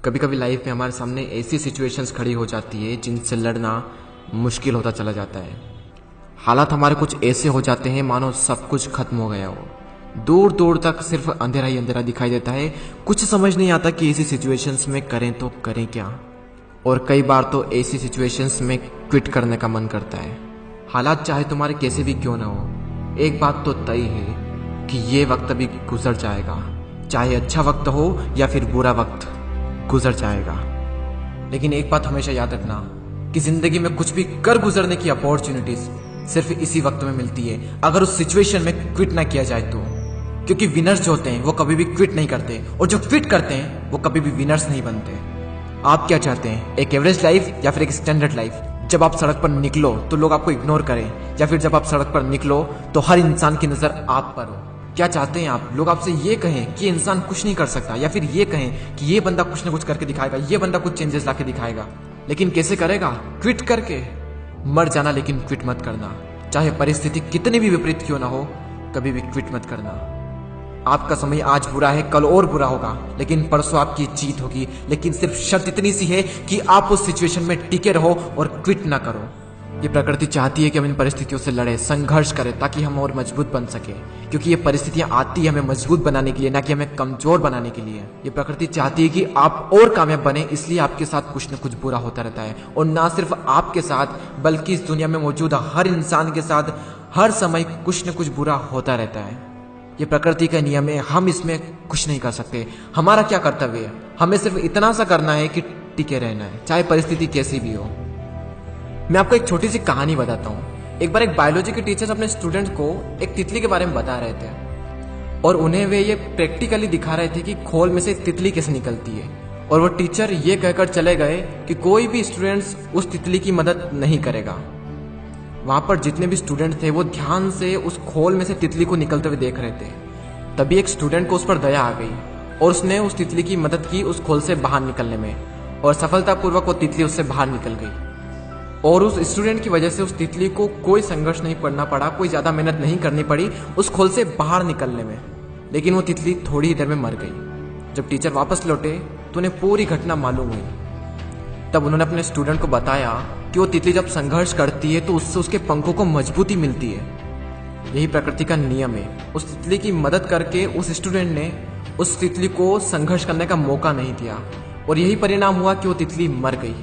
कभी कभी लाइफ में हमारे सामने ऐसी सिचुएशंस खड़ी हो जाती है जिनसे लड़ना मुश्किल होता चला जाता है। हालात हमारे कुछ ऐसे हो जाते हैं मानो सब कुछ खत्म हो गया हो। दूर दूर तक सिर्फ अंधेरा ही अंधेरा दिखाई देता है। कुछ समझ नहीं आता कि ऐसी सिचुएशंस में करें तो करें क्या। और कई बार तो ऐसी सिचुएशंस में क्विट करने का मन करता है। हालात चाहे तुम्हारे कैसे भी क्यों ना हो, एक बात तो तय है कि ये वक्त अभी गुजर जाएगा। चाहे अच्छा वक्त हो या फिर बुरा वक्त गुजर जाएगा। लेकिन एक बात हमेशा याद रखना कि जिंदगी में कुछ भी कर गुजरने की अपॉर्चुनिटीज सिर्फ इसी वक्त में मिलती है, अगर उस सिचुएशन में क्विट ना किया जाए तो। क्योंकि विनर्स जो होते हैं वो कभी भी क्विट नहीं करते, और जो क्विट करते हैं वो कभी भी विनर्स नहीं बनते। आप क्या चाहते हैं, एक एवरेज लाइफ या फिर एक स्टैंडर्ड लाइफ? जब आप सड़क पर निकलो तो लोग आपको इग्नोर करें, या फिर जब आप सड़क पर निकलो तो हर इंसान की नजर आप पर हो? क्या चाहते हैं आप? लोग आपसे ये कहें कि इंसान कुछ नहीं कर सकता, या फिर ये कहें कि ये बंदा कुछ ना कुछ करके दिखाएगा, ये बंदा कुछ चेंजेस लाके दिखाएगा। लेकिन कैसे करेगा? क्विट करके। मर जाना लेकिन क्विट मत करना। चाहे परिस्थिति कितनी भी विपरीत क्यों ना हो, कभी भी क्विट मत करना। आपका समय आज बुरा है, कल और बुरा होगा, लेकिन परसों आपकी जीत होगी। लेकिन सिर्फ शर्त इतनी सी है कि आप उस सिचुएशन में टिके रहो और क्विट ना करो। ये प्रकृति चाहती है कि हम इन परिस्थितियों से लड़े, संघर्ष करें, ताकि हम और मजबूत बन सके। क्योंकि ये परिस्थितियां आती है हमें मजबूत बनाने के लिए, ना कि हमें कमजोर बनाने के लिए। ये प्रकृति चाहती है कि आप और कामयाब बने, इसलिए आपके साथ कुछ न कुछ बुरा होता रहता है। और ना सिर्फ आपके साथ, बल्कि इस दुनिया में मौजूद हर इंसान के साथ हर समय कुछ न कुछ बुरा होता रहता है। ये प्रकृति का नियम है, हम इसमें कुछ नहीं कर सकते। हमारा क्या कर्तव्य है? हमें सिर्फ इतना सा करना है कि टिके रहना है, चाहे परिस्थिति कैसी भी हो। मैं आपको एक छोटी सी कहानी बताता हूँ। एक बार एक बायोलॉजी के टीचर अपने स्टूडेंट को एक तितली के बारे में बता रहे थे, और उन्हें वे ये प्रैक्टिकली दिखा रहे थे कि खोल में से तितली कैसे निकलती है। और वो टीचर ये कहकर चले गए कि कोई भी स्टूडेंट्स उस तितली की मदद नहीं करेगा। वहां पर जितने भी स्टूडेंट थे वो ध्यान से उस खोल में से तितली को निकलते हुए देख रहे थे। तभी एक स्टूडेंट को उस पर दया आ गई और उसने उस तितली की मदद की उस खोल से बाहर निकलने में, और सफलतापूर्वक वो तितली उससे बाहर निकल गई। और उस स्टूडेंट की वजह से उस तितली को कोई संघर्ष नहीं करना पड़ा, कोई ज्यादा मेहनत नहीं करनी पड़ी उस खोल से बाहर निकलने में। लेकिन वो तितली थोड़ी ही देर में मर गई। जब टीचर वापस लौटे तो उन्हें पूरी घटना मालूम हुई। तब उन्होंने अपने स्टूडेंट को बताया कि वो तितली जब संघर्ष करती है तो उससे उसके पंखों को मजबूती मिलती है। यही प्रकृति का नियम है। उस तितली की मदद करके उस स्टूडेंट ने उस तितली को संघर्ष करने का मौका नहीं दिया, और यही परिणाम हुआ कि वो तितली मर गई।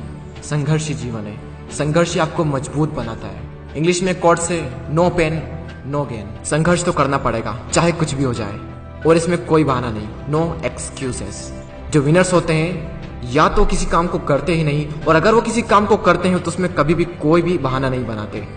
संघर्ष ही जीवन है, संघर्ष ही आपको मजबूत बनाता है। इंग्लिश में कोट से नो पेन नो गेन। संघर्ष तो करना पड़ेगा चाहे कुछ भी हो जाए, और इसमें कोई बहाना नहीं, नो एक्सक्यूजेस। जो विनर्स होते हैं या तो किसी काम को करते ही नहीं, और अगर वो किसी काम को करते हैं तो उसमें कभी भी कोई भी बहाना नहीं बनाते।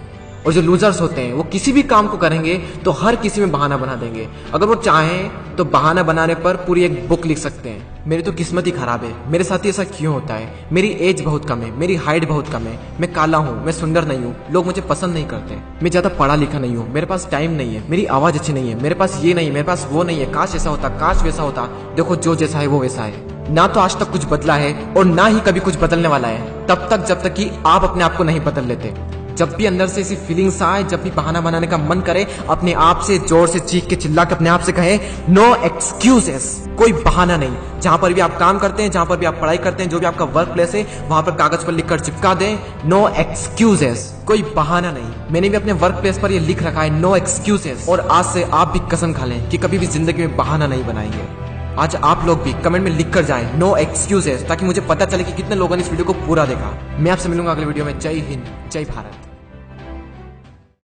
और जो लूजर्स होते हैं वो किसी भी काम को करेंगे तो हर किसी में बहाना बना देंगे। अगर वो चाहें तो बहाना बनाने पर पूरी एक बुक लिख सकते हैं। मेरी तो किस्मत ही खराब है, मेरे साथ ही ऐसा क्यों होता है, मेरी एज बहुत कम है, मेरी हाइट बहुत कम है, मैं काला हूँ, मैं सुंदर नहीं हूँ, लोग मुझे पसंद नहीं करते, मैं ज्यादा पढ़ा लिखा नहीं हूँ, मेरे पास टाइम नहीं है, मेरी आवाज अच्छी नहीं है, मेरे पास ये नहीं, मेरे पास वो नहीं है, काश ऐसा होता, काश वैसा होता। देखो जो जैसा है वो वैसा है। ना तो आज तक कुछ बदला है और ना ही कभी कुछ बदलने वाला है, तब तक जब तक कि आप अपने आप को नहीं बदल लेते। जब भी अंदर से ऐसी फीलिंग्स आए, जब भी बहाना बनाने का मन करे, अपने आप से जोर से चीख के चिल्ला के अपने आप से कहे नो एक्सक्यूजेस। कोई बहाना नहीं। जहां पर भी आप काम करते हैं, जहां पर भी आप पढ़ाई करते हैं, जो भी आपका वर्क प्लेस है, वहां पर कागज पर लिखकर चिपका दें नो एक्सक्यूजेस। कोई बहाना नहीं। मैंने भी अपने वर्क प्लेस पर ये लिख रखा है नो एक्सक्यूजेस, और आज से आप भी कसम खा लें कि कभी भी जिंदगी में बहाना नहीं बनाएंगे। आज आप लोग भी कमेंट में लिख कर जाएं नो एक्सक्यूजेस, ताकि मुझे पता चले कि कितने लोगों ने इस वीडियो को पूरा देखा। मैं आपसे मिलूंगा अगले वीडियो में। जय हिंद, जय भारत।